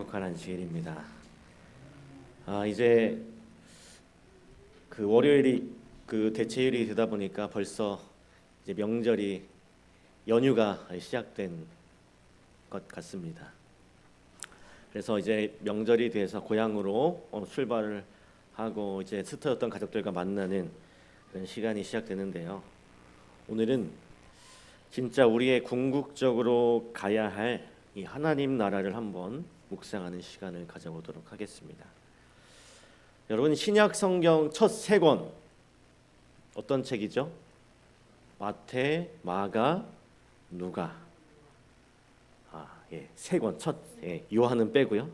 거룩한 안식일입니다. 이제 그 월요일이 그 대체일이 되다 보니까 벌써 이제 명절이 연휴가 시작된 것 같습니다. 그래서 이제 명절이 돼서 고향으로 출발을 하고 이제 스쳐였던 가족들과 만나는 그런 시간이 시작되는데요. 오늘은 진짜 우리의 궁극적으로 가야 할 이 하나님 나라를 한번 묵상하는 시간을 가져보도록 하겠습니다. 여러분, 신약 성경 첫 세 권 어떤 책이죠? 마태, 마가, 누가. 세 권 첫. 요한은 빼고요.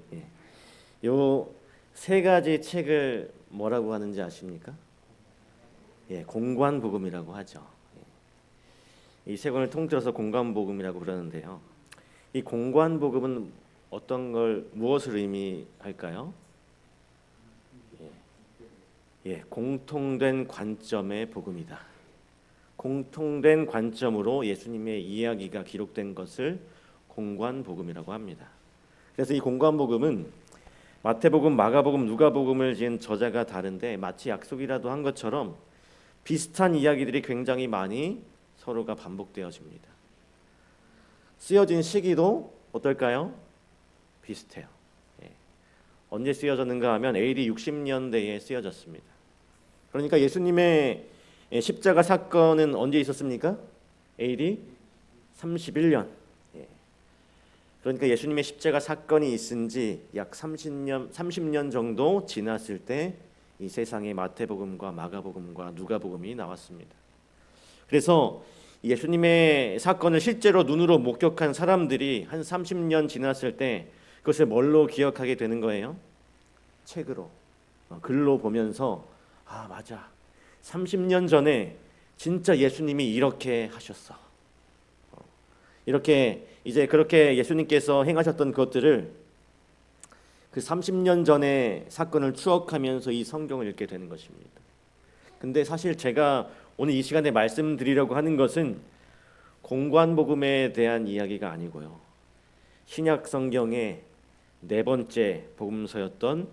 요 세 가지 책을 뭐라고 하는지 아십니까? 공관복음이라고 하죠. 이 세 권을 통틀어서 공관복음이라고 그러는데요. 이 공관복음은 어떤 걸 무엇을 의미할까요? 공통된 관점의 복음이다. 공통된 관점으로 예수님의 이야기가 기록된 것을 공관복음이라고 합니다. 그래서 이 공관복음은 마태복음, 마가복음, 누가복음을 지은 저자가 다른데 마치 약속이라도 한 것처럼 비슷한 이야기들이 굉장히 많이 서로가 반복되어집니다. 쓰여진 시기도 어떨까요? 비슷해요. 언제 쓰여졌는가 하면 AD 60년대에 쓰여졌습니다. 그러니까 예수님의 십자가 사건은 언제 있었습니까? AD 31년. 그러니까 예수님의 십자가 사건이 있은 지 약 30년 정도 지났을 때 이 세상에 마태복음과 마가복음과 누가복음이 나왔습니다. 그래서 예수님의 사건을 실제로 눈으로 목격한 사람들이 한 30년 지났을 때 그것을 뭘로 기억하게 되는 거예요? 책으로, 글로 보면서 맞아, 30년 전에 진짜 예수님이 이렇게 하셨어. 이렇게 이제 그렇게 예수님께서 행하셨던 것들을 그 30년 전의 사건을 추억하면서 이 성경을 읽게 되는 것입니다. 근데 사실 제가 오늘 이 시간에 말씀드리려고 하는 것은 공관복음에 대한 이야기가 아니고요. 신약 성경의 네 번째 복음서였던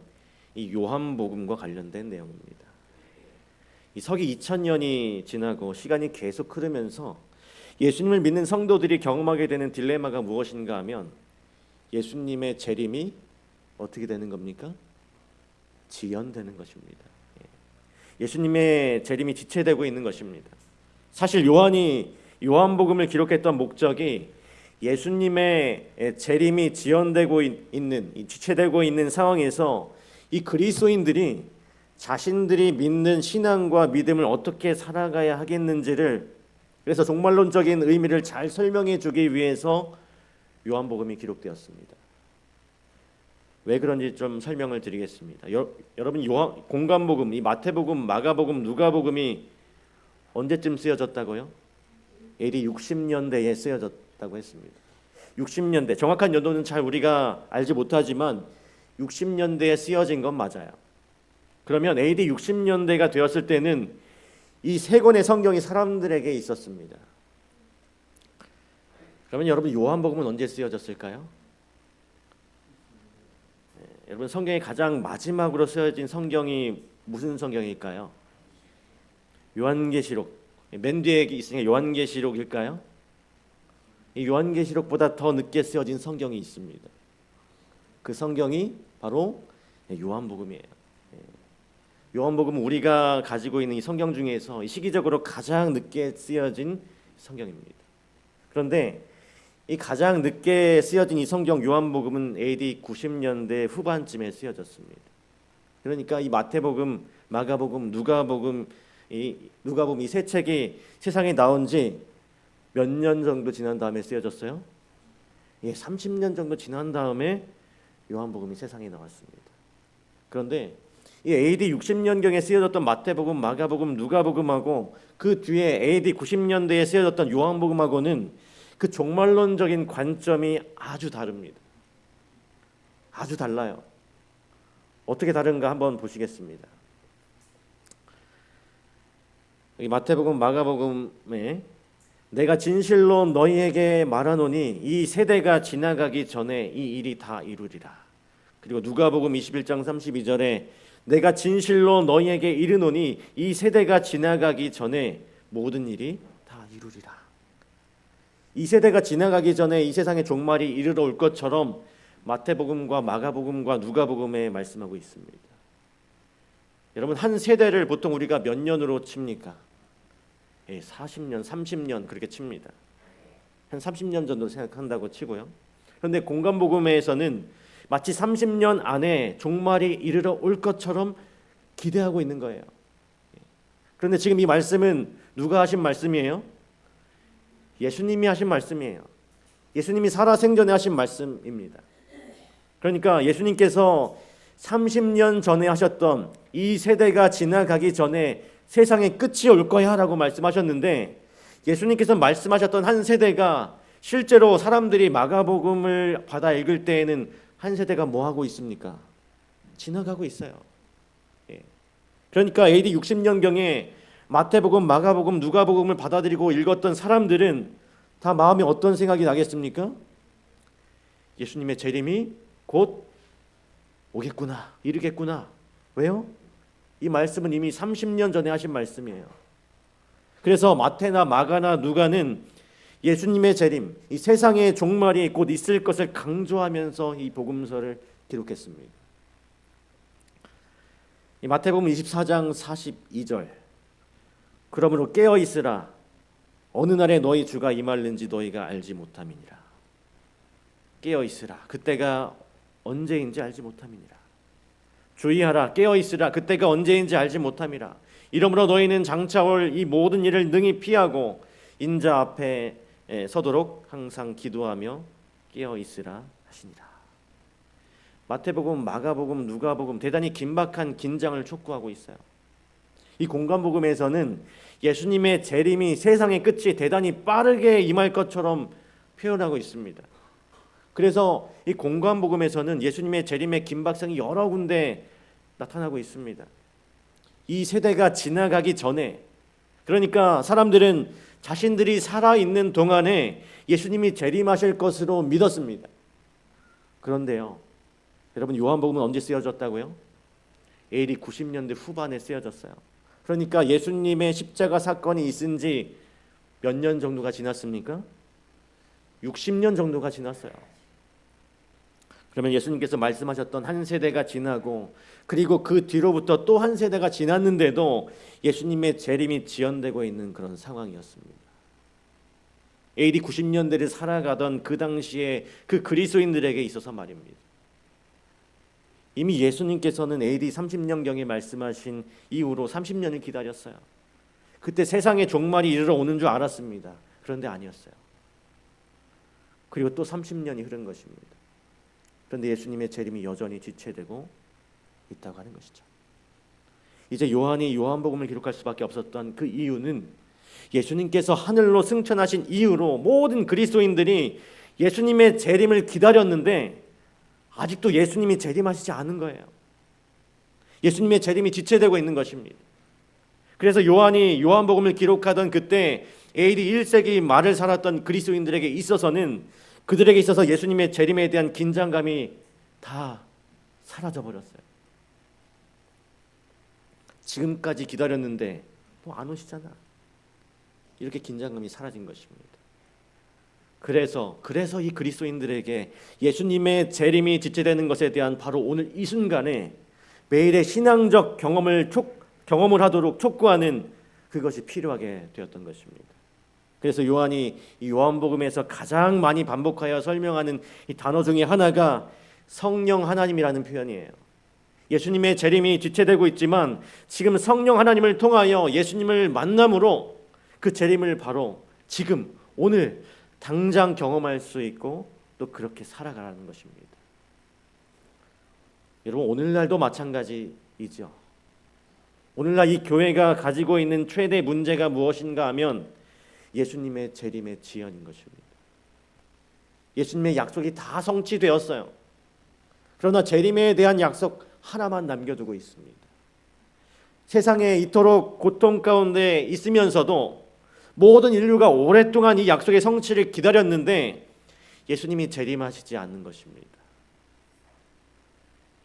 이 요한복음과 관련된 내용입니다. 이 서기 2000년이 지나고 시간이 계속 흐르면서 예수님을 믿는 성도들이 경험하게 되는 딜레마가 무엇인가 하면 예수님의 재림이 어떻게 되는 겁니까? 지연되는 것입니다. 예수님의 재림이 지체되고 있는 것입니다. 사실 요한이 요한복음을 기록했던 목적이 예수님의 재림이 지연되고 있는, 지체되고 있는 상황에서 이 그리스도인들이 자신들이 믿는 신앙과 믿음을 어떻게 살아가야 하겠는지를, 그래서 종말론적인 의미를 잘 설명해 주기 위해서 요한복음이 기록되었습니다. 왜 그런지 좀 설명을 드리겠습니다. 여러분, 공관복음, 이 마태복음, 마가복음, 누가복음이 언제쯤 쓰여졌다고요? AD 60년대에 쓰여졌다고 했습니다. 60년대, 정확한 연도는 잘 우리가 알지 못하지만 60년대에 쓰여진 건 맞아요. 그러면 AD 60년대가 되었을 때는 이 세 권의 성경이 사람들에게 있었습니다. 그러면 여러분, 요한복음은 언제 쓰여졌을까요? 여러분, 성경의 가장 마지막으로 쓰여진 성경이 무슨 성경일까요? 요한계시록. 맨 뒤에 있으니까 요한계시록일까요? 이 요한계시록보다 더 늦게 쓰여진 성경이 있습니다. 그 성경이 바로 요한복음이에요. 요한복음은 우리가 가지고 있는 이 성경 중에서 시기적으로 가장 늦게 쓰여진 성경입니다. 그런데 이 가장 늦게 쓰여진 이 성경 요한복음은 AD 90년대 후반쯤에 쓰여졌습니다. 그러니까 이 마태복음, 마가복음, 누가복음 이 세 책이 세상에 나온 지 몇 년 정도 지난 다음에 쓰여졌어요? 30년 정도 지난 다음에 요한복음이 세상에 나왔습니다. 그런데 이 AD 60년경에 쓰여졌던 마태복음, 마가복음, 누가복음하고 그 뒤에 AD 90년대에 쓰여졌던 요한복음하고는 그 종말론적인 관점이 아주 다릅니다. 아주 달라요. 어떻게 다른가 한번 보시겠습니다. 여기 마태복음, 마가복음에 내가 진실로 너희에게 말하노니 이 세대가 지나가기 전에 이 일이 다 이루리라. 그리고 누가복음 21장 32절에 내가 진실로 너희에게 이르노니 이 세대가 지나가기 전에 모든 일이 다 이루리라. 이 세대가 지나가기 전에 이 세상의 종말이 이르러 올 것처럼 마태복음과 마가복음과 누가복음에 말씀하고 있습니다. 여러분, 한 세대를 보통 우리가 몇 년으로 칩니까? 40년, 30년 그렇게 칩니다. 한 30년 정도 생각한다고 치고요. 그런데 공간복음에서는 마치 30년 안에 종말이 이르러 올 것처럼 기대하고 있는 거예요. 그런데 지금 이 말씀은 누가 하신 말씀이에요? 예수님이 하신 말씀이에요. 예수님이 살아생전에 하신 말씀입니다. 그러니까 예수님께서 30년 전에 하셨던 이 세대가 지나가기 전에 세상의 끝이 올 거야 라고 말씀하셨는데, 예수님께서 말씀하셨던 한 세대가 실제로 사람들이 마가복음을 받아 읽을 때에는 한 세대가 뭐 하고 있습니까? 지나가고 있어요. 그러니까 AD 60년경에 마태복음, 마가복음, 누가복음을 받아들이고 읽었던 사람들은 다 마음에 어떤 생각이 나겠습니까? 예수님의 재림이 곧 오겠구나, 이르겠구나. 왜요? 이 말씀은 이미 30년 전에 하신 말씀이에요. 그래서 마태나 마가나 누가는 예수님의 재림, 이 세상의 종말이 곧 있을 것을 강조하면서 이 복음서를 기록했습니다. 이 마태복음 24장 42절, 그러므로 깨어 있으라, 어느 날에 너희 주가 임할는지 너희가 알지 못함이니라. 깨어 있으라, 그때가 언제인지 알지 못함이니라. 주의하라, 깨어 있으라, 그때가 언제인지 알지 못함이라. 이러므로 너희는 장차 올 이 모든 일을 능히 피하고 인자 앞에 서도록 항상 기도하며 깨어 있으라 하시니라. 마태복음, 마가복음, 누가복음 대단히 긴박한 긴장을 촉구하고 있어요. 이 공간복음에서는 예수님의 재림이 세상의 끝이 대단히 빠르게 임할 것처럼 표현하고 있습니다. 그래서 이 공간복음에서는 예수님의 재림의 긴박성이 여러 군데 나타나고 있습니다. 이 세대가 지나가기 전에, 그러니까 사람들은 자신들이 살아있는 동안에 예수님이 재림하실 것으로 믿었습니다. 그런데요, 여러분, 요한복음은 언제 쓰여졌다고요? AD 90년대 후반에 쓰여졌어요. 그러니까 예수님의 십자가 사건이 있은 지 몇 년 정도가 지났습니까? 60년 정도가 지났어요. 그러면 예수님께서 말씀하셨던 한 세대가 지나고, 그리고 그 뒤로부터 또 한 세대가 지났는데도 예수님의 재림이 지연되고 있는 그런 상황이었습니다. AD 90년대를 살아가던 그 당시에 그 그리스도인들에게 있어서 말입니다. 이미 예수님께서는 AD 30년경에 말씀하신 이후로 30년을 기다렸어요. 그때 세상의 종말이 이르러 오는 줄 알았습니다. 그런데 아니었어요. 그리고 또 30년이 흐른 것입니다. 그런데 예수님의 재림이 여전히 지체되고 있다고 하는 것이죠. 이제 요한이 요한복음을 기록할 수밖에 없었던 그 이유는, 예수님께서 하늘로 승천하신 이후로 모든 그리스도인들이 예수님의 재림을 기다렸는데 아직도 예수님이 재림하시지 않은 거예요. 예수님의 재림이 지체되고 있는 것입니다. 그래서 요한이 요한복음을 기록하던 그때 AD 1세기 말을 살았던 그리스도인들에게 있어서는, 그들에게 있어서 예수님의 재림에 대한 긴장감이 다 사라져 버렸어요. 지금까지 기다렸는데 또 안 오시잖아, 이렇게 긴장감이 사라진 것입니다. 그래서 이 그리스도인들에게 예수님의 재림이 지체되는 것에 대한 바로 오늘 이 순간에 매일의 신앙적 경험을 하도록 촉구하는 그것이 필요하게 되었던 것입니다. 그래서 요한이 이 요한복음에서 가장 많이 반복하여 설명하는 이 단어 중에 하나가 성령 하나님이라는 표현이에요. 예수님의 재림이 지체되고 있지만 지금 성령 하나님을 통하여 예수님을 만남으로 그 재림을 바로 지금 오늘 당장 경험할 수 있고 또 그렇게 살아가라는 것입니다. 여러분, 오늘날도 마찬가지이죠. 오늘날 이 교회가 가지고 있는 최대 문제가 무엇인가 하면 예수님의 재림의 지연인 것입니다. 예수님의 약속이 다 성취되었어요. 그러나 재림에 대한 약속 하나만 남겨두고 있습니다. 세상에 이토록 고통 가운데 있으면서도 모든 인류가 오랫동안 이 약속의 성취를 기다렸는데 예수님이 재림하시지 않는 것입니다.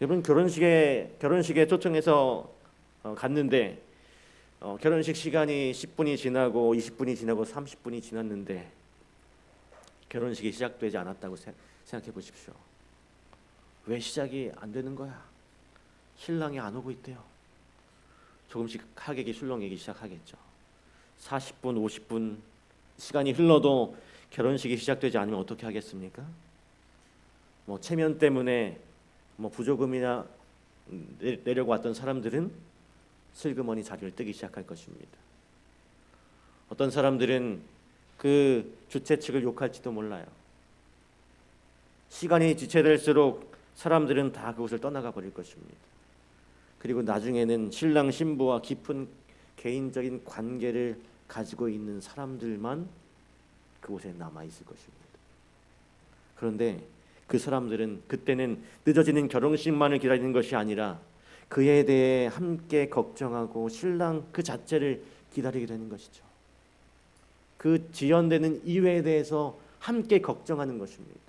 여러분 결혼식에 초청해서 갔는데 결혼식 시간이 10분이 지나고 20분이 지나고 30분이 지났는데 결혼식이 시작되지 않았다고 생각해 보십시오. 왜 시작이 안 되는 거야? 신랑이 안 오고 있대요. 조금씩 하객이 술렁이기 시작하겠죠. 40분, 50분 시간이 흘러도 결혼식이 시작되지 않으면 어떻게 하겠습니까? 체면 때문에 부조금이나 내려고 왔던 사람들은 슬그머니 자리를 뜨기 시작할 것입니다. 어떤 사람들은 그 주최 측을 욕할지도 몰라요. 시간이 지체될수록 사람들은 다 그곳을 떠나가 버릴 것입니다. 그리고 나중에는 신랑 신부와 깊은 개인적인 관계를 가지고 있는 사람들만 그곳에 남아 있을 것입니다. 그런데 그 사람들은 그때는 늦어지는 결혼식만을 기다리는 것이 아니라 그에 대해 함께 걱정하고 신랑 그 자체를 기다리게 되는 것이죠. 그 지연되는 이유에 대해서 함께 걱정하는 것입니다.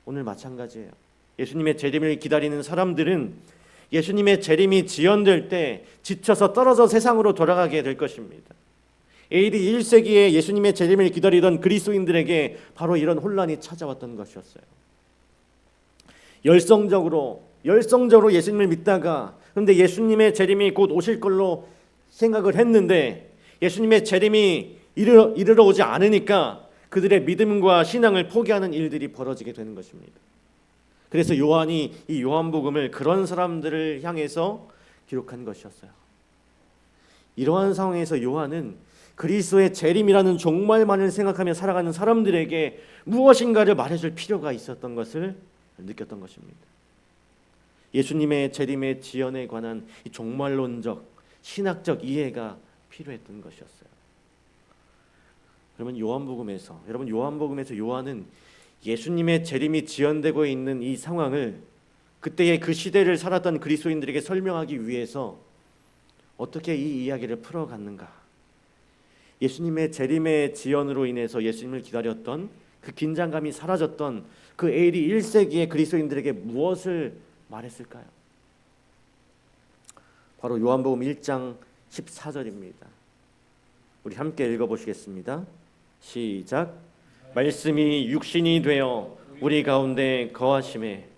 오늘 마찬가지예요. 예수님의 재림을 기다리는 사람들은 예수님의 재림이 지연될 때 지쳐서 떨어져 세상으로 돌아가게 될 것입니다. AD 1세기에 예수님의 재림을 기다리던 그리스도인들에게 바로 이런 혼란이 찾아왔던 것이었어요. 열성적으로 예수님을 믿다가 그런데 예수님의 재림이 곧 오실 걸로 생각을 했는데 예수님의 재림이 이르러 오지 않으니까 그들의 믿음과 신앙을 포기하는 일들이 벌어지게 되는 것입니다. 그래서 요한이 이 요한복음을 그런 사람들을 향해서 기록한 것이었어요. 이러한 상황에서 요한은 그리스도의 재림이라는 종말만을 생각하며 살아가는 사람들에게 무엇인가를 말해줄 필요가 있었던 것을 느꼈던 것입니다. 예수님의 재림의 지연에 관한 이 종말론적, 신학적 이해가 필요했던 것이었어요. 여러분 요한복음에서 요한은 예수님의 재림이 지연되고 있는 이 상황을 그때의 그 시대를 살았던 그리스도인들에게 설명하기 위해서 어떻게 이 이야기를 풀어갔는가? 예수님의 재림의 지연으로 인해서 예수님을 기다렸던 그 긴장감이 사라졌던 그 AD 1세기의 그리스도인들에게 무엇을 말했을까요? 바로 요한복음 1장 14절입니다. 우리 함께 읽어보시겠습니다. 시작. 말씀이 육신이 되어 우리 가운데 거하심에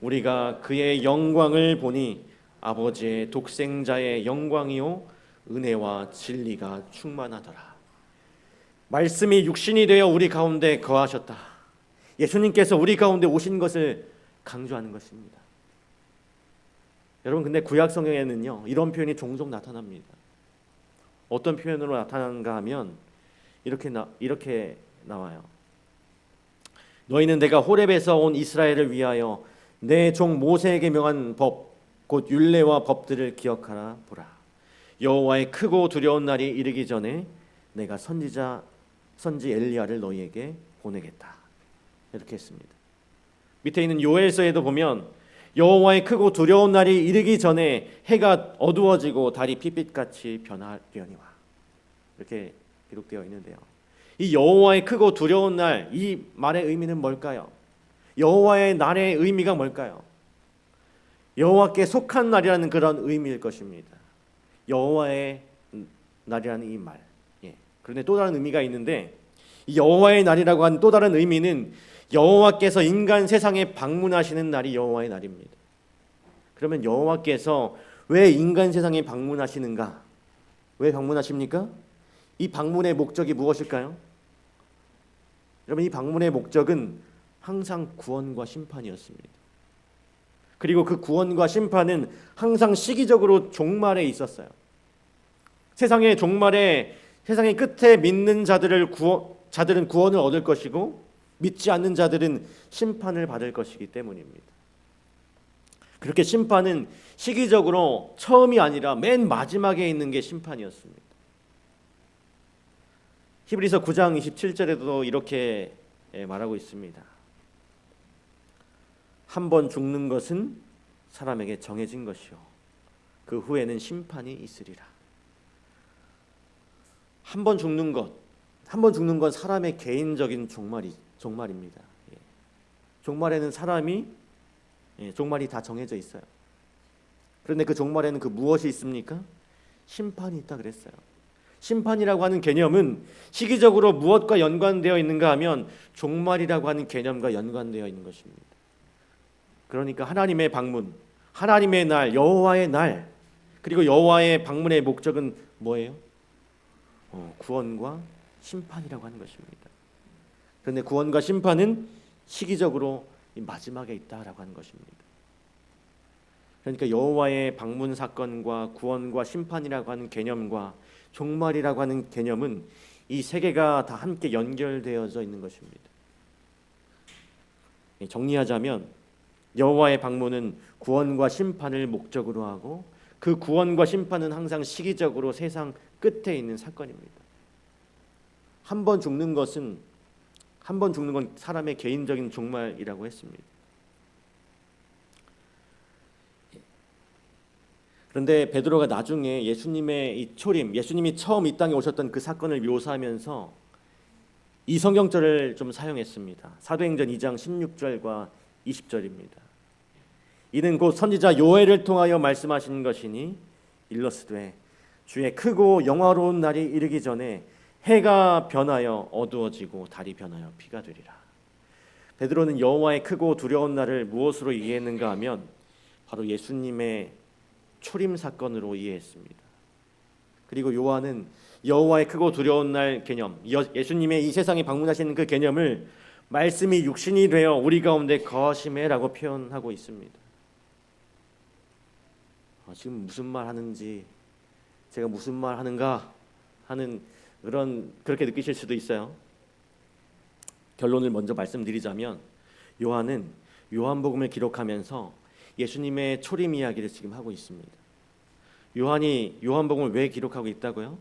우리가 그의 영광을 보니 아버지의 독생자의 영광이요 은혜와 진리가 충만하더라. 말씀이 육신이 되어 우리 가운데 거하셨다. 예수님께서 우리 가운데 오신 것을 강조하는 것입니다. 여러분 근데 구약 성경에는요 이런 표현이 종종 나타납니다. 어떤 표현으로 나타나는가 하면 이렇게 나와요. 너희는 내가 호렙에서 온 이스라엘을 위하여 내 종 모세에게 명한 법 곧 율례와 법들을 기억하라 보라. 여호와의 크고 두려운 날이 이르기 전에 내가 선지 엘리야를 너희에게 보내겠다. 이렇게 했습니다. 밑에 있는 요엘서에도 보면 여호와의 크고 두려운 날이 이르기 전에 해가 어두워지고 달이 핏빛같이 변하려니와 이렇게 기록되어 있는데요. 이 여호와의 크고 두려운 날, 이 말의 의미는 뭘까요? 여호와의 날의 의미가 뭘까요? 여호와께 속한 날이라는 그런 의미일 것입니다. 여호와의 날이라는 이 말. 그런데 또 다른 의미가 있는데 이 여호와의 날이라고 하는 또 다른 의미는 여호와께서 인간 세상에 방문하시는 날이 여호와의 날입니다. 그러면 여호와께서 왜 인간 세상에 방문하시는가? 왜 방문하십니까? 이 방문의 목적이 무엇일까요? 여러분 이 방문의 목적은 항상 구원과 심판이었습니다. 그리고 그 구원과 심판은 항상 시기적으로 종말에 있었어요. 세상의 종말에 세상의 끝에 믿는 자들은 구원을 얻을 것이고 믿지 않는 자들은 심판을 받을 것이기 때문입니다. 그렇게 심판은 시기적으로 처음이 아니라 맨 마지막에 있는 게 심판이었습니다. 히브리서 9장 27절에도 이렇게 말하고 있습니다. 한 번 죽는 것은 사람에게 정해진 것이요 그 후에는 심판이 있으리라. 한 번 죽는 건 사람의 개인적인 종말입니다. 종말에는 사람이 종말이 다 정해져 있어요. 그런데 그 종말에는 그 무엇이 있습니까? 심판이 있다 그랬어요. 심판이라고 하는 개념은 시기적으로 무엇과 연관되어 있는가 하면 종말이라고 하는 개념과 연관되어 있는 것입니다. 그러니까 하나님의 방문, 하나님의 날, 여호와의 날, 그리고 여호와의 방문의 목적은 뭐예요? 구원과 심판이라고 하는 것입니다. 그런데 구원과 심판은 시기적으로 마지막에 있다라고 하는 것입니다. 그러니까 여호와의 방문 사건과 구원과 심판이라고 하는 개념과 종말이라고 하는 개념은 이 세 개가 다 함께 연결되어져 있는 것입니다. 정리하자면 여호와의 방문은 구원과 심판을 목적으로 하고 그 구원과 심판은 항상 시기적으로 세상 끝에 있는 사건입니다. 한 번 죽는 건 사람의 개인적인 종말이라고 했습니다. 그런데 베드로가 나중에 예수님의 이 초림, 예수님이 처음 이 땅에 오셨던 그 사건을 묘사하면서 이 성경절을 좀 사용했습니다. 사도행전 2장 16절과 20절입니다. 이는 곧 선지자 요엘을 통하여 말씀하신 것이니 일러스되 주의 크고 영화로운 날이 이르기 전에 해가 변하여 어두워지고 달이 변하여 피가 되리라. 베드로는 여호와의 크고 두려운 날을 무엇으로 이해했는가 하면 바로 예수님의 초림 사건으로 이해했습니다. 그리고 요한은 여호와의 크고 두려운 날 개념, 예수님의 이 세상에 방문하시는 그 개념을 말씀이 육신이 되어 우리 가운데 거하심에라고 표현하고 있습니다. 지금 무슨 말 하는지, 제가 무슨 말 하는가 하는 그렇게 느끼실 수도 있어요. 결론을 먼저 말씀드리자면 요한은 요한복음을 기록하면서 예수님의 초림 이야기를 지금 하고 있습니다. 요한이 요한복음을 왜 기록하고 있다고요?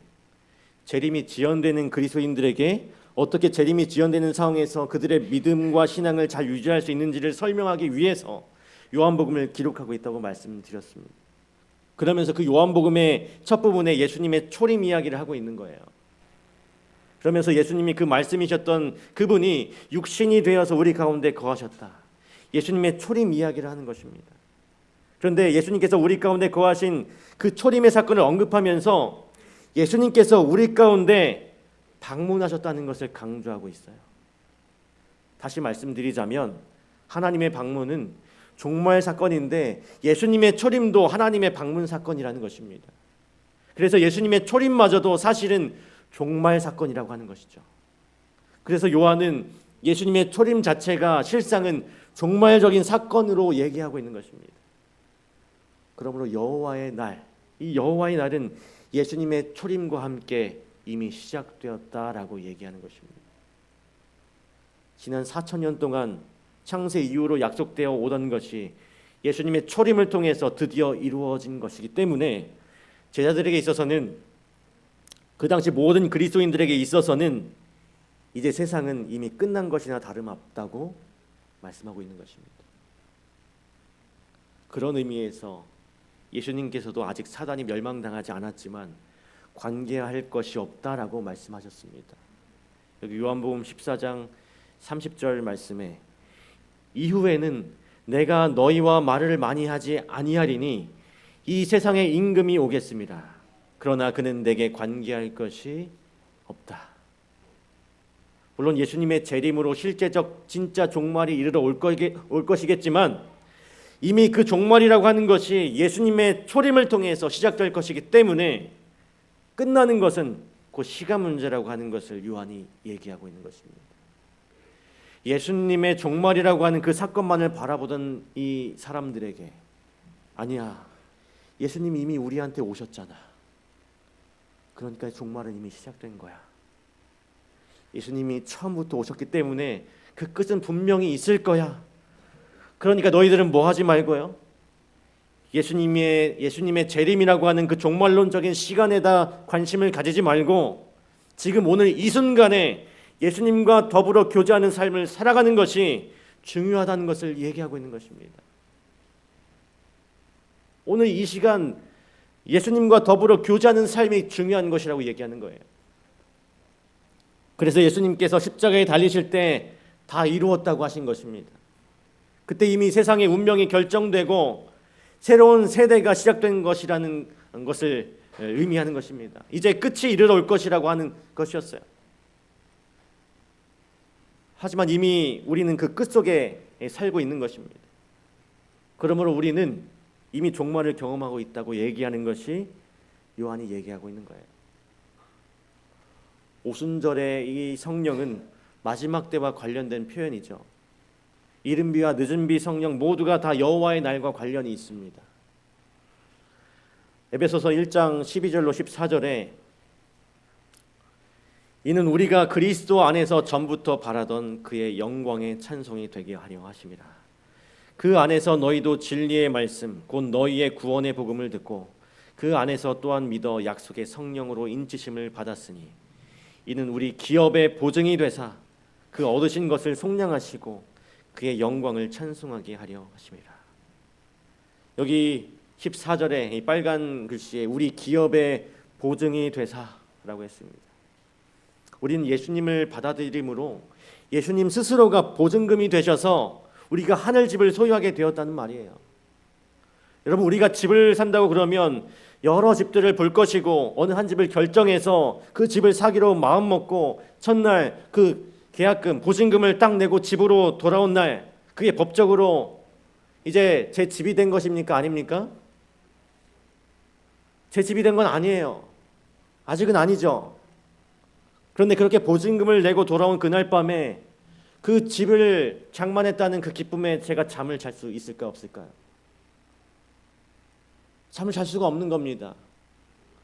재림이 지연되는 그리스도인들에게 어떻게 재림이 지연되는 상황에서 그들의 믿음과 신앙을 잘 유지할 수 있는지를 설명하기 위해서 요한복음을 기록하고 있다고 말씀드렸습니다. 그러면서 그 요한복음의 첫 부분에 예수님의 초림 이야기를 하고 있는 거예요. 그러면서 예수님이 그 말씀이셨던 그분이 육신이 되어서 우리 가운데 거하셨다. 예수님의 초림 이야기를 하는 것입니다. 그런데 예수님께서 우리 가운데 거하신 그 초림의 사건을 언급하면서 예수님께서 우리 가운데 방문하셨다는 것을 강조하고 있어요. 다시 말씀드리자면 하나님의 방문은 종말 사건인데 예수님의 초림도 하나님의 방문 사건이라는 것입니다. 그래서 예수님의 초림마저도 사실은 종말 사건이라고 하는 것이죠. 그래서 요한은 예수님의 초림 자체가 실상은 종말적인 사건으로 얘기하고 있는 것입니다. 그러므로 여호와의 날, 이 여호와의 날은 예수님의 초림과 함께 이미 시작되었다라고 얘기하는 것입니다. 지난 4,000년 동안 창세 이후로 약속되어 오던 것이 예수님의 초림을 통해서 드디어 이루어진 것이기 때문에 제자들에게 있어서는, 그 당시 모든 그리스도인들에게 있어서는 이제 세상은 이미 끝난 것이나 다름없다고 말씀하고 있는 것입니다. 그런 의미에서 예수님께서도 아직 사단이 멸망당하지 않았지만 관계할 것이 없다라고 말씀하셨습니다. 여기 요한복음 14장 30절 말씀에 이후에는 내가 너희와 말을 많이 하지 아니하리니 이 세상에 임금이 오겠습니다. 그러나 그는 내게 관계할 것이 없다. 물론 예수님의 재림으로 실제적 진짜 종말이 이르러 올 것이겠지만 이미 그 종말이라고 하는 것이 예수님의 초림을 통해서 시작될 것이기 때문에 끝나는 것은 곧 시간 문제라고 하는 것을 요한이 얘기하고 있는 것입니다. 예수님의 종말이라고 하는 그 사건만을 바라보던 이 사람들에게 아니야, 예수님이 이미 우리한테 오셨잖아. 그러니까 종말은 이미 시작된 거야. 예수님이 처음부터 오셨기 때문에 그 끝은 분명히 있을 거야. 그러니까 너희들은 뭐 하지 말고요, 예수님의 재림이라고 하는 그 종말론적인 시간에다 관심을 가지지 말고 지금 오늘 이 순간에 예수님과 더불어 교제하는 삶을 살아가는 것이 중요하다는 것을 얘기하고 있는 것입니다. 오늘 이 시간 예수님과 더불어 교제하는 삶이 중요한 것이라고 얘기하는 거예요. 그래서 예수님께서 십자가에 달리실 때 다 이루었다고 하신 것입니다. 그때 이미 세상의 운명이 결정되고 새로운 세대가 시작된 것이라는 것을 의미하는 것입니다. 이제 끝이 이르러 올 것이라고 하는 것이었어요. 하지만 이미 우리는 그 끝 속에 살고 있는 것입니다. 그러므로 우리는 이미 종말을 경험하고 있다고 얘기하는 것이 요한이 얘기하고 있는 거예요. 오순절의 이 성령은 마지막 때와 관련된 표현이죠. 이른 비와 늦은 비 성령 모두가 다 여호와의 날과 관련이 있습니다. 에베소서 1장 12절로 14절에 이는 우리가 그리스도 안에서 전부터 바라던 그의 영광의 찬송이 되게 하려 하심이라. 그 안에서 너희도 진리의 말씀 곧 너희의 구원의 복음을 듣고 그 안에서 또한 믿어 약속의 성령으로 인치심을 받았으니 이는 우리 기업의 보증이 되사 그 얻으신 것을 속량하시고 그의 영광을 찬송하게 하려 하심이라. 여기 14절에 이 빨간 글씨에 우리 기업의 보증이 되사라고 했습니다. 우리는 예수님을 받아들임으로 예수님 스스로가 보증금이 되셔서 우리가 하늘집을 소유하게 되었다는 말이에요. 여러분, 우리가 집을 산다고 그러면 여러 집들을 볼 것이고 어느 한 집을 결정해서 그 집을 사기로 마음먹고 첫날 그 계약금, 보증금을 딱 내고 집으로 돌아온 날 그게 법적으로 이제 제 집이 된 것입니까? 아닙니까? 제 집이 된 건 아니에요. 아직은 아니죠. 그런데 그렇게 보증금을 내고 돌아온 그날 밤에 그 집을 장만했다는 그 기쁨에 제가 잠을 잘 수 있을까 없을까요? 잠을 잘 수가 없는 겁니다.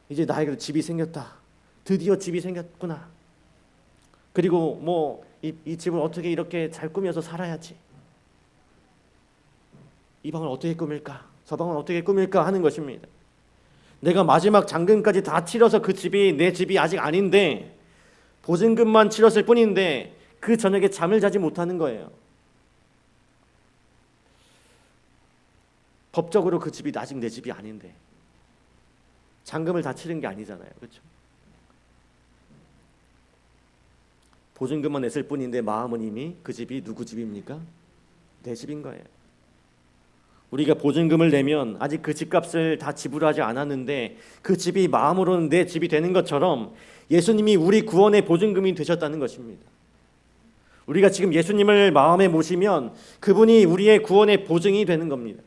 이제 나에게도 집이 생겼다. 드디어 집이 생겼구나. 그리고 뭐 이 집을 어떻게 이렇게 잘 꾸며서 살아야지. 이 방을 어떻게 꾸밀까? 저 방을 어떻게 꾸밀까 하는 것입니다. 내가 마지막 잔금까지 다 치러서 그 집이 내 집이 아직 아닌데 보증금만 치렀을 뿐인데 그 저녁에 잠을 자지 못하는 거예요. 법적으로 그 집이 아직 내 집이 아닌데 잔금을 다 치른 게 아니잖아요. 그렇죠? 보증금만 냈을 뿐인데 마음은 이미 그 집이 누구 집입니까? 내 집인 거예요. 우리가 보증금을 내면 아직 그 집값을 다 지불하지 않았는데 그 집이 마음으로는 내 집이 되는 것처럼 예수님이 우리 구원의 보증금이 되셨다는 것입니다. 우리가 지금 예수님을 마음에 모시면 그분이 우리의 구원의 보증이 되는 겁니다.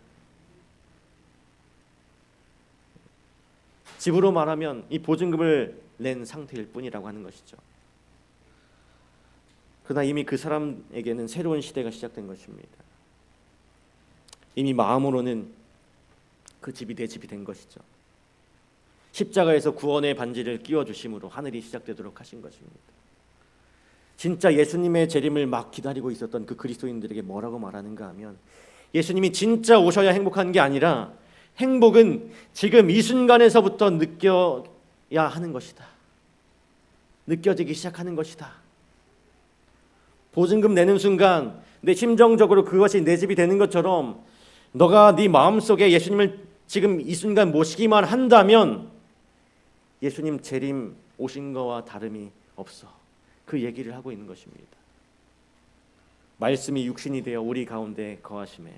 집으로 말하면 이 보증금을 낸 상태일 뿐이라고 하는 것이죠. 그러나 이미 그 사람에게는 새로운 시대가 시작된 것입니다. 이미 마음으로는 그 집이 내 집이 된 것이죠. 십자가에서 구원의 반지를 끼워주심으로 하늘이 시작되도록 하신 것입니다. 진짜 예수님의 재림을 막 기다리고 있었던 그 그리스도인들에게 뭐라고 말하는가 하면 예수님이 진짜 오셔야 행복한 게 아니라 행복은 지금 이 순간에서부터 느껴야 하는 것이다. 느껴지기 시작하는 것이다. 보증금 내는 순간 내 심정적으로 그것이 내 집이 되는 것처럼 너가 네 마음속에 예수님을 지금 이 순간 모시기만 한다면 예수님 재림 오신 거와 다름이 없어. 그 얘기를 하고 있는 것입니다. 말씀이 육신이 되어 우리 가운데 거하심에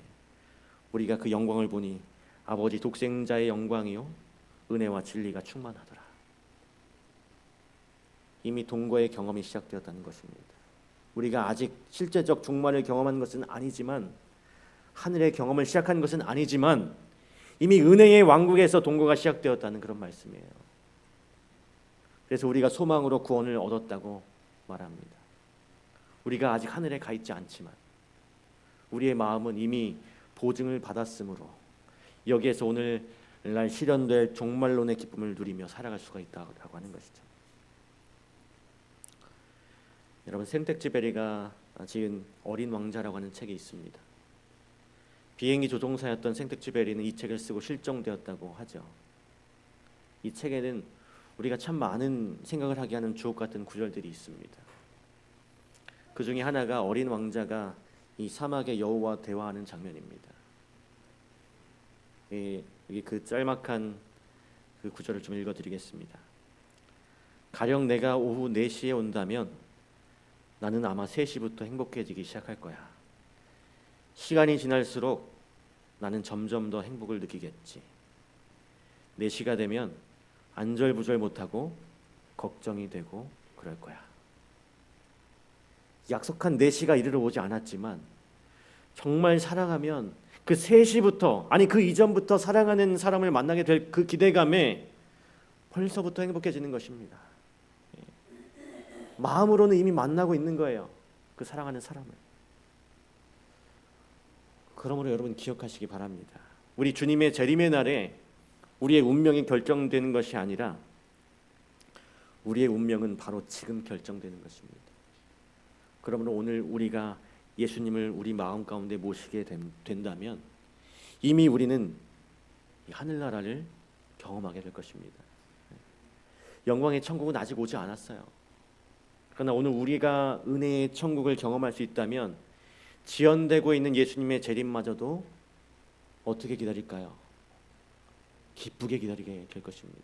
우리가 그 영광을 보니 아버지 독생자의 영광이요 은혜와 진리가 충만하더라. 이미 동거의 경험이 시작되었다는 것입니다. 우리가 아직 실제적 종말을 경험한 것은 아니지만 하늘의 경험을 시작한 것은 아니지만 이미 은혜의 왕국에서 동거가 시작되었다는 그런 말씀이에요. 그래서 우리가 소망으로 구원을 얻었다고 말합니다. 우리가 아직 하늘에 가 있지 않지만 우리의 마음은 이미 보증을 받았으므로 여기에서 오늘날 실현될 종말론의 기쁨을 누리며 살아갈 수가 있다고 하는 것이죠. 여러분, 생텍쥐베리가 지은 어린 왕자라고 하는 책이 있습니다. 비행기 조종사였던 생텍쥐베리는 이 책을 쓰고 실종되었다고 하죠. 이 책에는 우리가 참 많은 생각을 하게 하는 주옥 같은 구절들이 있습니다. 그 중에 하나가 어린 왕자가 이 사막의 여우와 대화하는 장면입니다. 여기 그 짤막한 그 구절을 좀 읽어드리겠습니다. 가령 내가 오후 4시에 온다면 나는 아마 3시부터 행복해지기 시작할 거야. 시간이 지날수록 나는 점점 더 행복을 느끼겠지. 내 시가 되면 안절부절 못하고 걱정이 되고 그럴 거야. 약속한 내 시가 이르러 오지 않았지만 정말 사랑하면 그 3시부터, 아니 그 이전부터 사랑하는 사람을 만나게 될 그 기대감에 벌써부터 행복해지는 것입니다. 마음으로는 이미 만나고 있는 거예요. 그 사랑하는 사람을. 그러므로 여러분 기억하시기 바랍니다. 우리 주님의 재림의 날에 우리의 운명이 결정되는 것이 아니라 우리의 운명은 바로 지금 결정되는 것입니다. 그러므로 오늘 우리가 예수님을 우리 마음 가운데 모시게 된다면 이미 우리는 이 하늘나라를 경험하게 될 것입니다. 영광의 천국은 아직 오지 않았어요. 그러나 오늘 우리가 은혜의 천국을 경험할 수 있다면 지연되고 있는 예수님의 재림마저도 어떻게 기다릴까요? 기쁘게 기다리게 될 것입니다.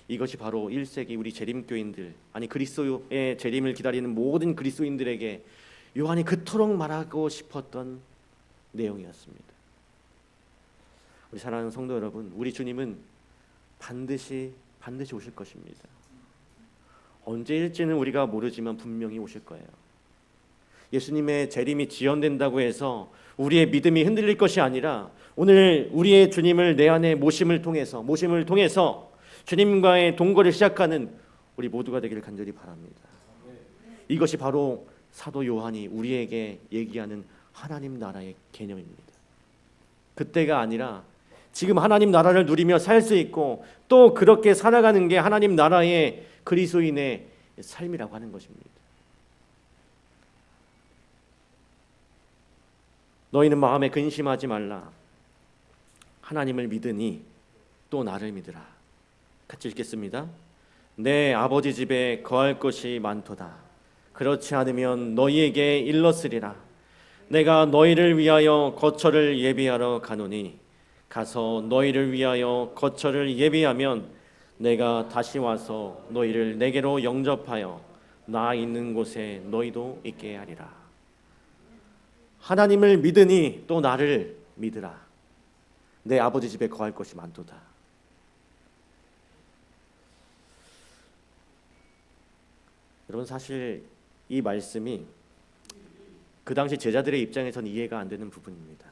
이것이 바로 1세기 우리 재림교인들, 아니 그리스도의 재림을 기다리는 모든 그리스도인들에게 요한이 그토록 말하고 싶었던 내용이었습니다. 우리 사랑하는 성도 여러분, 우리 주님은 반드시 오실 것입니다. 언제일지는 우리가 모르지만 분명히 오실 거예요. 예수님의 재림이 지연된다고 해서 우리의 믿음이 흔들릴 것이 아니라 오늘 우리의 주님을 내 안에 모심을 통해서 주님과의 동거를 시작하는 우리 모두가 되기를 간절히 바랍니다. 이것이 바로 사도 요한이 우리에게 얘기하는 하나님 나라의 개념입니다. 그때가 아니라 지금 하나님 나라를 누리며 살 수 있고 또 그렇게 살아가는 게 하나님 나라의 그리스도인의 삶이라고 하는 것입니다. 너희는 마음에 근심하지 말라. 하나님을 믿으니 또 나를 믿으라. 같이 읽겠습니다. 내 아버지 집에 거할 것이 많도다. 그렇지 않으면 너희에게 일렀으리라. 내가 너희를 위하여 거처를 예비하러 가노니 가서 너희를 위하여 거처를 예비하면 내가 다시 와서 너희를 내게로 영접하여 나 있는 곳에 너희도 있게 하리라. 하나님을 믿으니 또 나를 믿으라. 내 아버지 집에 거할 것이 많도다. 여러분, 사실 이 말씀이 그 당시 제자들의 입장에서는 이해가 안 되는 부분입니다.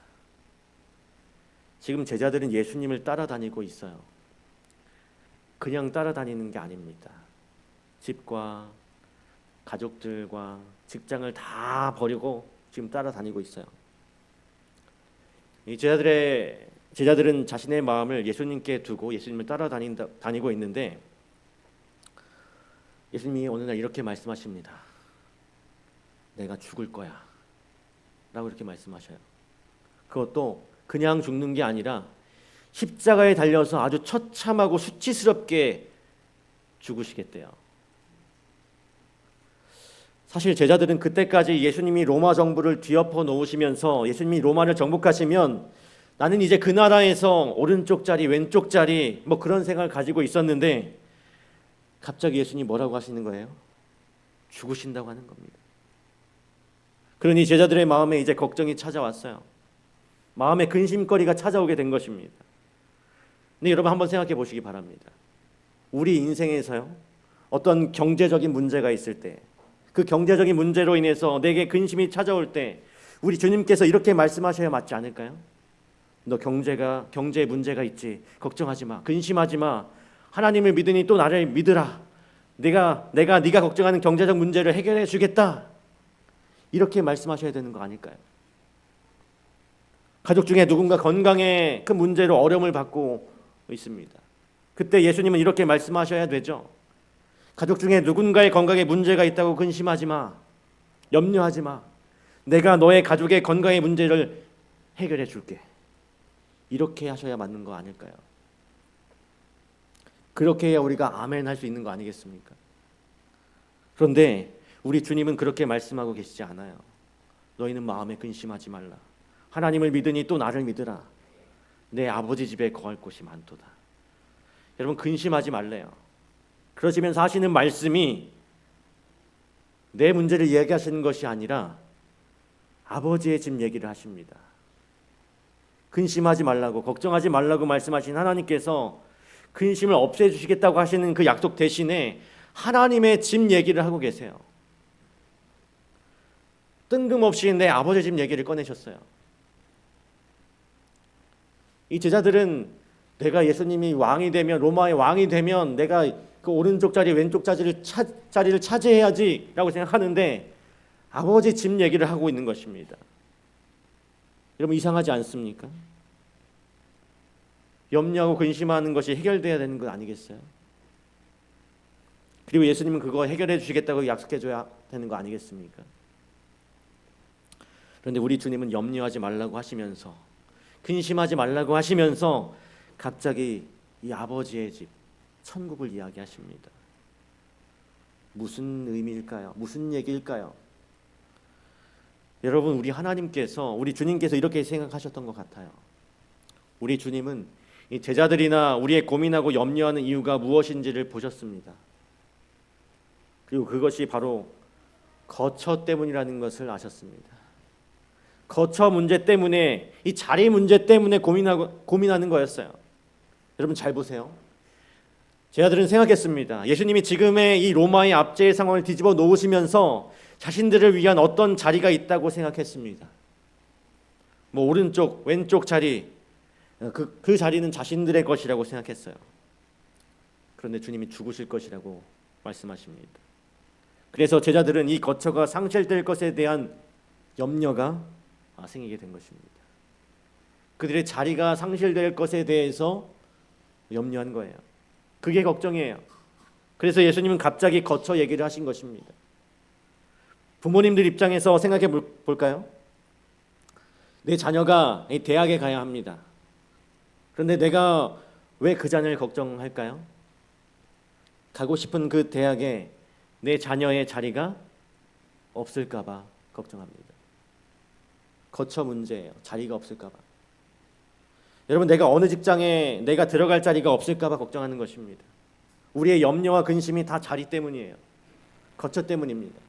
지금 제자들은 예수님을 따라다니고 있어요. 그냥 따라다니는 게 아닙니다. 집과 가족들과 직장을 다 버리고 지금 따라다니고 있어요. 이 제자들은 자신의 마음을 예수님께 두고 예수님을 따라다니고 있는데 예수님이 어느 날 이렇게 말씀하십니다. 내가 죽을 거야 라고 이렇게 말씀하셔요. 그것도 그냥 죽는 게 아니라 십자가에 달려서 아주 처참하고 수치스럽게 죽으시겠대요. 사실 제자들은 그때까지 예수님이 로마 정부를 뒤엎어 놓으시면서 예수님이 로마를 정복하시면 나는 이제 그 나라에서 오른쪽 자리 왼쪽 자리 뭐 그런 생각을 가지고 있었는데 갑자기 예수님이 뭐라고 하시는 거예요? 죽으신다고 하는 겁니다. 그러니 제자들의 마음에 이제 걱정이 찾아왔어요. 마음에 근심거리가 찾아오게 된 것입니다. 근데 여러분 한번 생각해 보시기 바랍니다. 우리 인생에서요, 어떤 경제적인 문제가 있을 때, 그 경제적인 문제로 인해서 내게 근심이 찾아올 때 우리 주님께서 이렇게 말씀하셔야 맞지 않을까요? 너 경제에 문제가 있지, 걱정하지 마, 근심하지 마. 하나님을 믿으니 또 나를 믿으라. 내가 네가 걱정하는 경제적 문제를 해결해 주겠다. 이렇게 말씀하셔야 되는 거 아닐까요? 가족 중에 누군가 건강에 큰 문제로 어려움을 받고 있습니다. 그때 예수님은 이렇게 말씀하셔야 되죠. 가족 중에 누군가의 건강에 문제가 있다고 근심하지 마. 염려하지 마. 내가 너의 가족의 건강의 문제를 해결해 줄게. 이렇게 하셔야 맞는 거 아닐까요? 그렇게 해야 우리가 아멘 할 수 있는 거 아니겠습니까? 그런데 우리 주님은 그렇게 말씀하고 계시지 않아요. 너희는 마음에 근심하지 말라. 하나님을 믿으니 또 나를 믿으라. 내 아버지 집에 거할 곳이 많도다. 여러분 근심하지 말래요. 그러시면서 하시는 말씀이 내 문제를 얘기하시는 것이 아니라 아버지의 집 얘기를 하십니다. 근심하지 말라고, 걱정하지 말라고 말씀하신 하나님께서 근심을 없애주시겠다고 하시는 그 약속 대신에 하나님의 집 얘기를 하고 계세요. 뜬금없이 내 아버지 집 얘기를 꺼내셨어요. 이 제자들은 내가 예수님이 왕이 되면, 로마의 왕이 되면 내가 그 오른쪽 자리 왼쪽 자리를 차지해야지 라고 생각하는데 아버지 집 얘기를 하고 있는 것입니다. 여러분 이상하지 않습니까? 염려하고 근심하는 것이 해결돼야 되는 것 아니겠어요? 그리고 예수님은 그거 해결해 주시겠다고 약속해 줘야 되는 거 아니겠습니까? 그런데 우리 주님은 염려하지 말라고 하시면서, 근심하지 말라고 하시면서 갑자기 이 아버지의 집, 천국을 이야기하십니다. 무슨 의미일까요? 무슨 얘기일까요? 여러분, 우리 하나님께서, 우리 주님께서 이렇게 생각하셨던 것 같아요. 우리 주님은 이 제자들이나 우리의 고민하고 염려하는 이유가 무엇인지를 보셨습니다. 그리고 그것이 바로 거처 때문이라는 것을 아셨습니다. 거처 문제 때문에, 이 자리 문제 때문에 고민하는 거였어요. 여러분 잘 보세요. 제자들은 생각했습니다. 예수님이 지금의 이 로마의 압제의 상황을 뒤집어 놓으시면서 자신들을 위한 어떤 자리가 있다고 생각했습니다. 뭐 오른쪽, 왼쪽 자리, 그 자리는 자신들의 것이라고 생각했어요. 그런데 주님이 죽으실 것이라고 말씀하십니다. 그래서 제자들은 이 거처가 상실될 것에 대한 염려가 생기게 된 것입니다. 그들의 자리가 상실될 것에 대해서 염려한 거예요. 그게 걱정이에요. 그래서 예수님은 갑자기 거처 얘기를 하신 것입니다. 부모님들 입장에서 생각해 볼까요? 내 자녀가 대학에 가야 합니다. 그런데 내가 왜 그 자녀를 걱정할까요? 가고 싶은 그 대학에 내 자녀의 자리가 없을까 봐 걱정합니다. 거처 문제예요. 자리가 없을까 봐. 여러분, 내가 어느 직장에 내가 들어갈 자리가 없을까 봐 걱정하는 것입니다. 우리의 염려와 근심이 다 자리 때문이에요. 거처 때문입니다.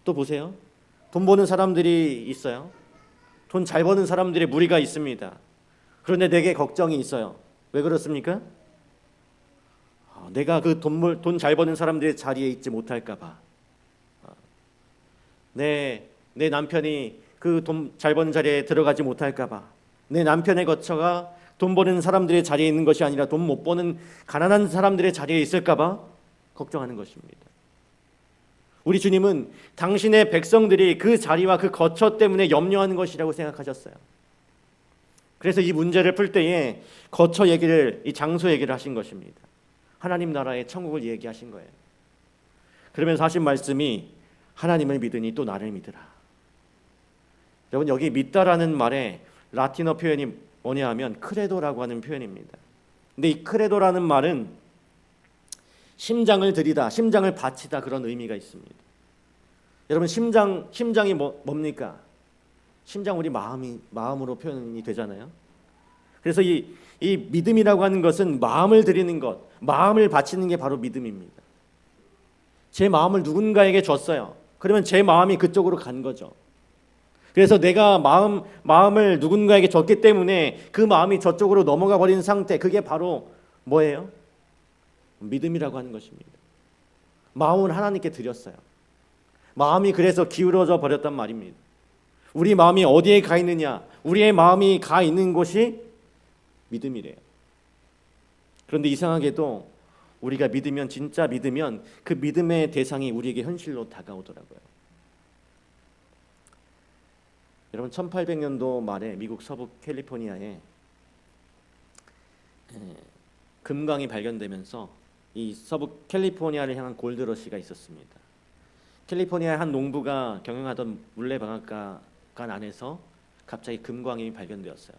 또 보세요. 돈 버는 사람들이 있어요. 돈 잘 버는 사람들의 무리가 있습니다. 그런데 내게 걱정이 있어요. 왜 그렇습니까? 내가 그 돈 잘 버는 사람들의 자리에 있지 못할까 봐. 내 남편이 그 돈 잘 버는 자리에 들어가지 못할까 봐. 내 남편의 거처가 돈 버는 사람들의 자리에 있는 것이 아니라 돈 못 버는 가난한 사람들의 자리에 있을까 봐 걱정하는 것입니다. 우리 주님은 당신의 백성들이 그 자리와 그 거처 때문에 염려하는 것이라고 생각하셨어요. 그래서 이 문제를 풀 때에 거처 얘기를, 이 장소 얘기를 하신 것입니다. 하나님 나라의 천국을 얘기하신 거예요. 그러면서 하신 말씀이 하나님을 믿으니 또 나를 믿으라. 여러분, 여기 믿다라는 말에 라틴어 표현이 뭐냐 하면 크레도라고 하는 표현입니다. 근데 이 크레도라는 말은 심장을 들이다, 심장을 바치다, 그런 의미가 있습니다. 여러분, 심장이 뭡니까? 심장, 우리 마음으로 표현이 되잖아요. 그래서 이 믿음이라고 하는 것은 마음을 드리는 것, 마음을 바치는 게 바로 믿음입니다. 제 마음을 누군가에게 줬어요. 그러면 제 마음이 그쪽으로 간 거죠. 그래서 내가 마음을 누군가에게 줬기 때문에 그 마음이 저쪽으로 넘어가 버린 상태, 그게 바로 뭐예요? 믿음이라고 하는 것입니다. 마음을 하나님께 드렸어요. 마음이 그래서 기울어져 버렸단 말입니다. 우리 마음이 어디에 가 있느냐? 우리의 마음이 가 있는 곳이 믿음이래요. 그런데 이상하게도 우리가 믿으면, 진짜 믿으면 그 믿음의 대상이 우리에게 현실로 다가오더라고요. 여러분, 1800년도 말에 미국 서부 캘리포니아에 금광이 발견되면서 이 서부 캘리포니아를 향한 골드러시가 있었습니다. 캘리포니아의 한 농부가 경영하던 물레방앗간 안에서 갑자기 금광이 발견되었어요.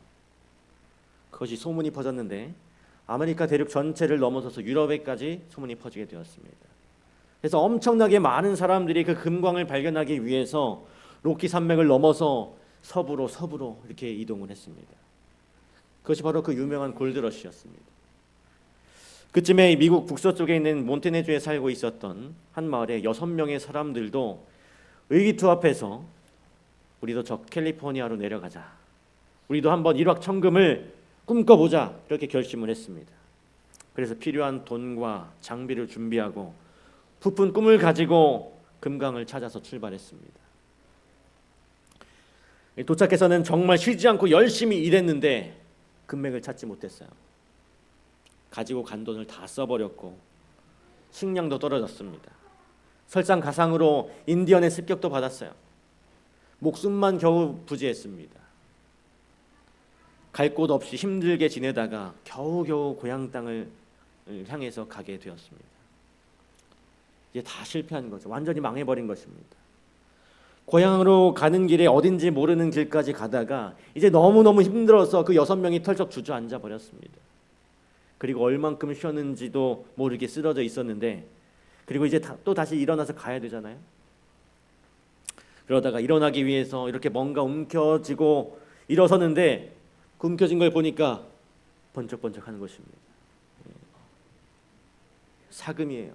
그것이 소문이 퍼졌는데 아메리카 대륙 전체를 넘어서서 유럽에까지 소문이 퍼지게 되었습니다. 그래서 엄청나게 많은 사람들이 그 금광을 발견하기 위해서 로키 산맥을 넘어서 서부로 이렇게 이동을 했습니다. 그것이 바로 그 유명한 골드러시였습니다. 그쯤에 미국 북서쪽에 있는 몬테네주에 살고 있었던 한 마을에 6명의 사람들도 의기투합해서 우리도 저 캘리포니아로 내려가자. 우리도 한번 일확천금을 꿈꿔보자. 이렇게 결심을 했습니다. 그래서 필요한 돈과 장비를 준비하고 부푼 꿈을 가지고 금강을 찾아서 출발했습니다. 도착해서는 정말 쉬지 않고 열심히 일했는데 금맥을 찾지 못했어요. 가지고 간 돈을 다 써버렸고 식량도 떨어졌습니다. 설상가상으로 인디언의 습격도 받았어요. 목숨만 겨우 부지했습니다. 갈 곳 없이 힘들게 지내다가 겨우겨우 고향 땅을 향해서 가게 되었습니다. 이제 다 실패한 거죠. 완전히 망해버린 것입니다. 고향으로 가는 길에 어딘지 모르는 길까지 가다가 이제 너무너무 힘들어서 그 6명이 털썩 주저앉아 버렸습니다. 그리고 얼만큼 쉬었는지도 모르게 쓰러져 있었는데, 그리고 이제 또 다시 일어나서 가야 되잖아요. 그러다가 일어나기 위해서 이렇게 뭔가 움켜쥐고 일어서는데 그 움켜진 걸 보니까 번쩍번쩍 하는 것입니다. 사금이에요.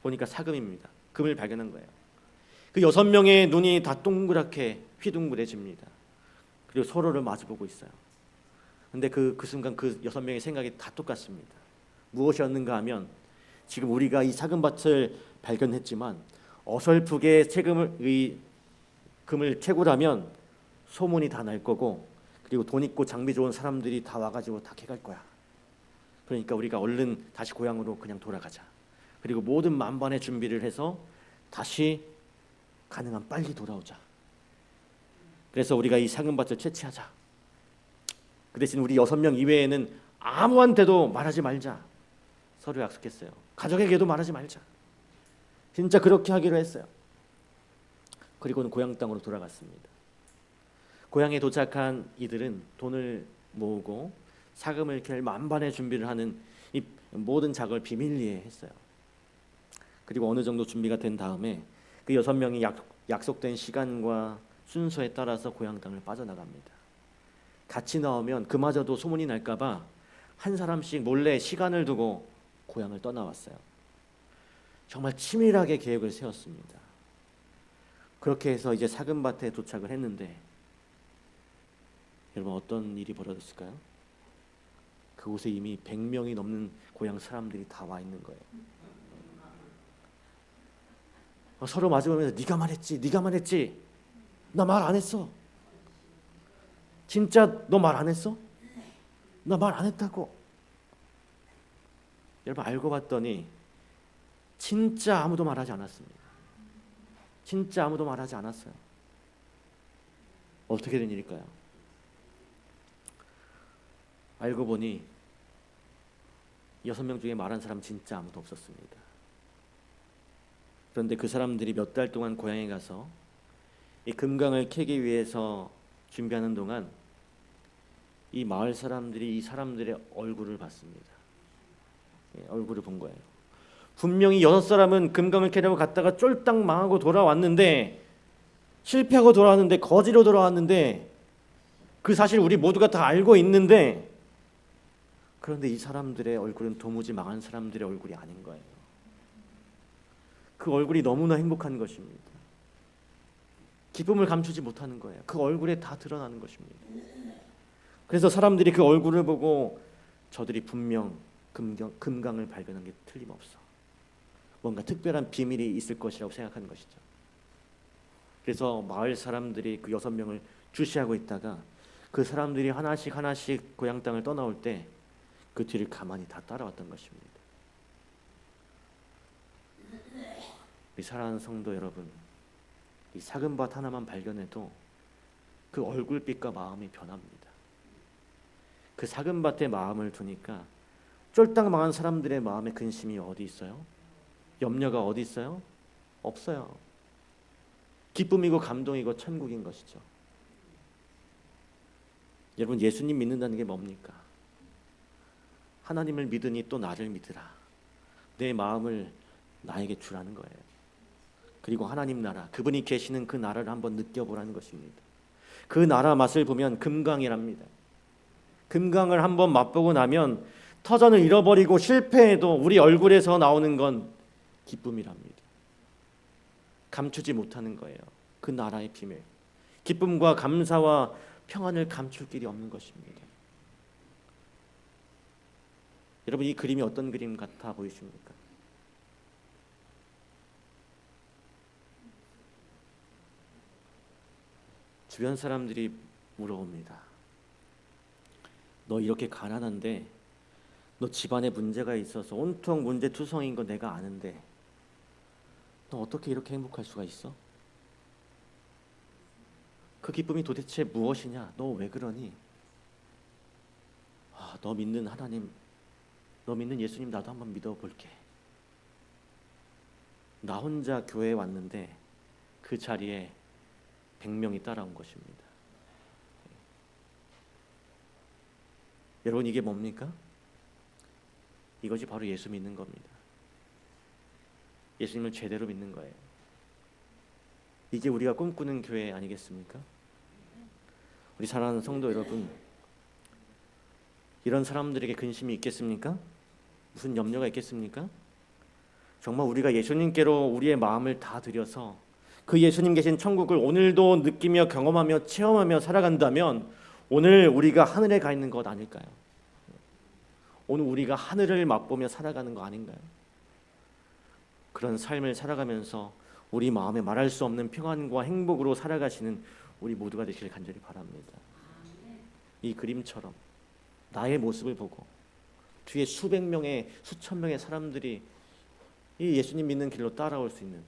보니까 사금입니다. 금을 발견한 거예요. 그 6명의 눈이 다 동그랗게 휘둥그레집니다. 그리고 서로를 마주보고 있어요. 근데 그 순간 그 6명의 생각이 다 똑같습니다. 무엇이었는가 하면, 지금 우리가 이 사금밭을 발견했지만 어설프게 금을 채굴하면 소문이 다 날 거고, 그리고 돈 있고 장비 좋은 사람들이 다 와가지고 다 캐갈 거야. 그러니까 우리가 얼른 다시 고향으로 그냥 돌아가자. 그리고 모든 만반의 준비를 해서 다시 가능한 빨리 돌아오자. 그래서 우리가 이 사금밭을 채취하자. 그 대신 우리 6명 이외에는 아무한테도 말하지 말자. 서로 약속했어요. 가족에게도 말하지 말자. 진짜 그렇게 하기로 했어요. 그리고는 고향 땅으로 돌아갔습니다. 고향에 도착한 이들은 돈을 모으고 사금을 캘 만반의 준비를 하는 이 모든 작업을 비밀리에 했어요. 그리고 어느 정도 준비가 된 다음에 그 6명이 약속된 시간과 순서에 따라서 고향 땅을 빠져나갑니다. 같이 나오면 그마저도 소문이 날까봐 한 사람씩 몰래 시간을 두고 고향을 떠나왔어요. 정말 치밀하게 계획을 세웠습니다. 그렇게 해서 이제 사금밭에 도착을 했는데, 여러분 어떤 일이 벌어졌을까요? 그곳에 이미 100명이 넘는 고향 사람들이 다 와 있는 거예요. 서로 마주보면서 네가 말했지, 네가 말했지. 나 말 안 했어. 진짜 너 말 안 했어? 나 말 안 했다고. 여러분 알고 봤더니 진짜 아무도 말하지 않았습니다. 진짜 아무도 말하지 않았어요. 어떻게 된 일일까요? 알고 보니 6명 중에 말한 사람 진짜 아무도 없었습니다. 그런데 그 사람들이 몇 달 동안 고향에 가서 이 금강을 캐기 위해서 준비하는 동안 이 마을 사람들이 이 사람들의 얼굴을 봤습니다. 얼굴을 본 거예요. 분명히 6사람은 금강을 캐려고 갔다가 쫄딱 망하고 돌아왔는데, 실패하고 돌아왔는데, 거지로 돌아왔는데, 그 사실 우리 모두가 다 알고 있는데, 그런데 이 사람들의 얼굴은 도무지 망한 사람들의 얼굴이 아닌 거예요. 그 얼굴이 너무나 행복한 것입니다. 기쁨을 감추지 못하는 거예요. 그 얼굴에 다 드러나는 것입니다. 그래서 사람들이 그 얼굴을 보고 저들이 분명 금강을 발견한 게 틀림없어. 뭔가 특별한 비밀이 있을 것이라고 생각하는 것이죠. 그래서 마을 사람들이 그 6명을 주시하고 있다가 그 사람들이 하나씩 하나씩 고향 땅을 떠나올 때 그 뒤를 가만히 다 따라왔던 것입니다. 우리 사랑하는 성도 여러분, 이 사금밭 하나만 발견해도 그 얼굴빛과 마음이 변합니다. 그 사금밭에 마음을 두니까 쫄딱 망한 사람들의 마음에 근심이 어디 있어요? 염려가 어디 있어요? 없어요. 기쁨이고 감동이고 천국인 것이죠. 여러분 예수님 믿는다는 게 뭡니까? 하나님을 믿으니 또 나를 믿으라. 내 마음을 나에게 주라는 거예요. 그리고 하나님 나라, 그분이 계시는 그 나라를 한번 느껴보라는 것입니다. 그 나라 맛을 보면 금강이랍니다. 금강을 한번 맛보고 나면 터전을 잃어버리고 실패해도 우리 얼굴에서 나오는 건 기쁨이랍니다. 감추지 못하는 거예요. 그 나라의 비밀. 기쁨과 감사와 평안을 감출 길이 없는 것입니다. 여러분, 이 그림이 어떤 그림 같아 보이십니까? 주변 사람들이 물어봅니다. 너 이렇게 가난한데, 너 집안에 문제가 있어서 온통 문제투성인 거 내가 아는데 너 어떻게 이렇게 행복할 수가 있어? 그 기쁨이 도대체 무엇이냐? 너 왜 그러니? 너 믿는 하나님, 너 믿는 예수님 나도 한번 믿어볼게. 나 혼자 교회에 왔는데 그 자리에 100명이 따라온 것입니다. 여러분, 이게 뭡니까? 이것이 바로 예수 믿는 겁니다. 예수님을 제대로 믿는 거예요. 이게 우리가 꿈꾸는 교회 아니겠습니까? 우리 사랑하는 성도 여러분, 이런 사람들에게 근심이 있겠습니까? 무슨 염려가 있겠습니까? 정말 우리가 예수님께로 우리의 마음을 다 드려서 그 예수님 계신 천국을 오늘도 느끼며 경험하며 체험하며 살아간다면 오늘 우리가 하늘에 가 있는 것 아닐까요? 오늘 우리가 하늘을 맛보며 살아가는 거 아닌가요? 그런 삶을 살아가면서 우리 마음에 말할 수 없는 평안과 행복으로 살아가시는 우리 모두가 되시길 간절히 바랍니다. 이 그림처럼 나의 모습을 보고 뒤에 수백 명의 수천 명의 사람들이 이 예수님 믿는 길로 따라올 수 있는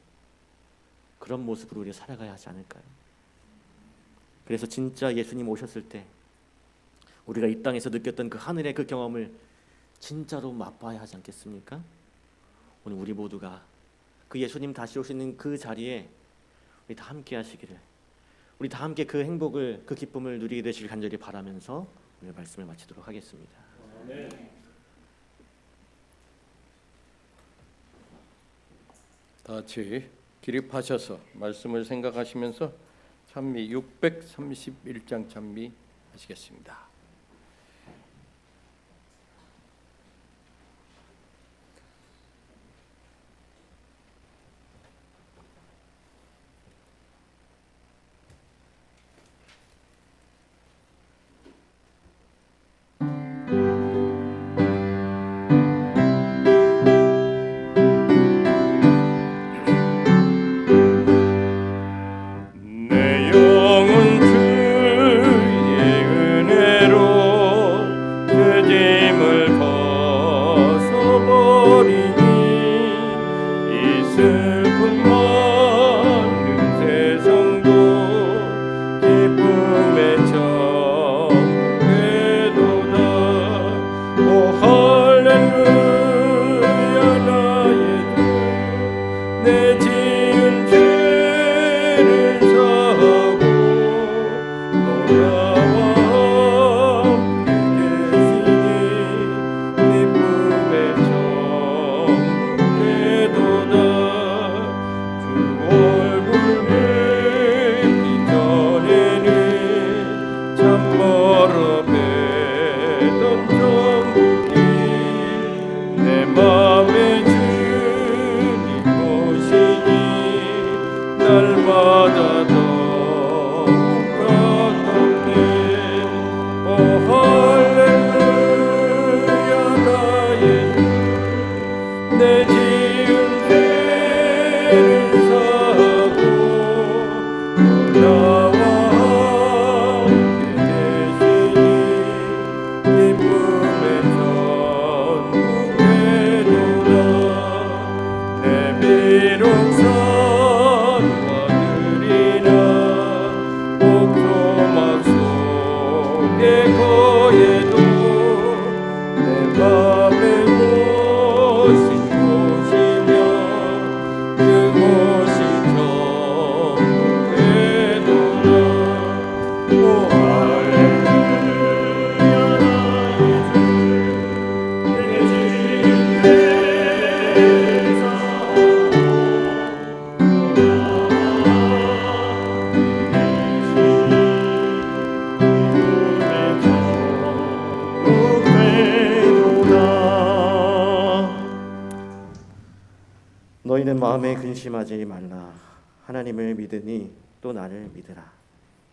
그런 모습으로 우리가 살아가야 하지 않을까요? 그래서 진짜 예수님 오셨을 때 우리가 이 땅에서 느꼈던 그 하늘의 그 경험을 진짜로 맛봐야 하지 않겠습니까? 오늘 우리 모두가 그 예수님 다시 오시는 그 자리에 우리 다 함께 하시기를, 우리 다 함께 그 행복을, 그 기쁨을 누리게 되시길 간절히 바라면서 오늘 말씀을 마치도록 하겠습니다. 네. 다 같이 기립하셔서 말씀을 생각하시면서 찬미 631장 찬미 하시겠습니다. 너희는 마음에 근심하지 말라. 하나님을 믿으니 또 나를 믿으라.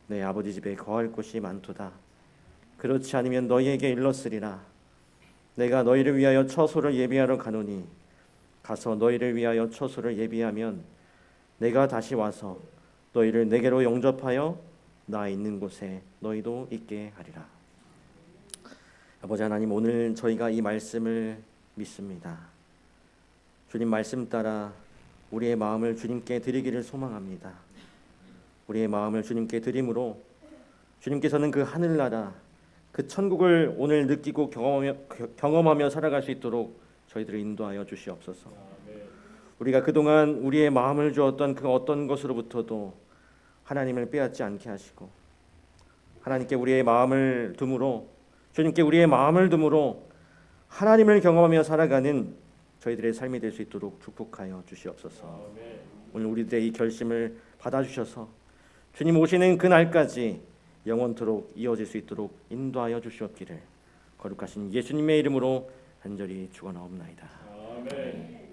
내 아버지 집에 거할 곳이 많도다. 그렇지 않으면 너희에게 일렀으리라. 내가 너희를 위하여 처소를 예비하러 가노니 가서 너희를 위하여 처소를 예비하면 내가 다시 와서 너희를 내게로 영접하여 나 있는 곳에 너희도 있게 하리라. 아버지 하나님, 오늘 저희가 이 말씀을 믿습니다. 주님 말씀 따라 우리의 마음을 주님께 드리기를 소망합니다. 우리의 마음을 주님께 드림으로 주님께서는 그 하늘나라, 그 천국을 오늘 느끼고 경험하며 살아갈 수 있도록 저희들을 인도하여 주시옵소서. 우리가 그동안 우리의 마음을 주었던 그 어떤 것으로부터도 하나님을 빼앗지 않게 하시고, 하나님께 우리의 마음을 둠으로, 주님께 우리의 마음을 둠으로 하나님을 경험하며 살아가는 저희들의 삶이 될 수 있도록 축복하여 주시옵소서. 오늘 우리들의 이 결심을 받아주셔서 주님 오시는 그날까지 영원토록 이어질 수 있도록 인도하여 주시옵기를 거룩하신 예수님의 이름으로 간절히 축원하옵나이다. 아멘.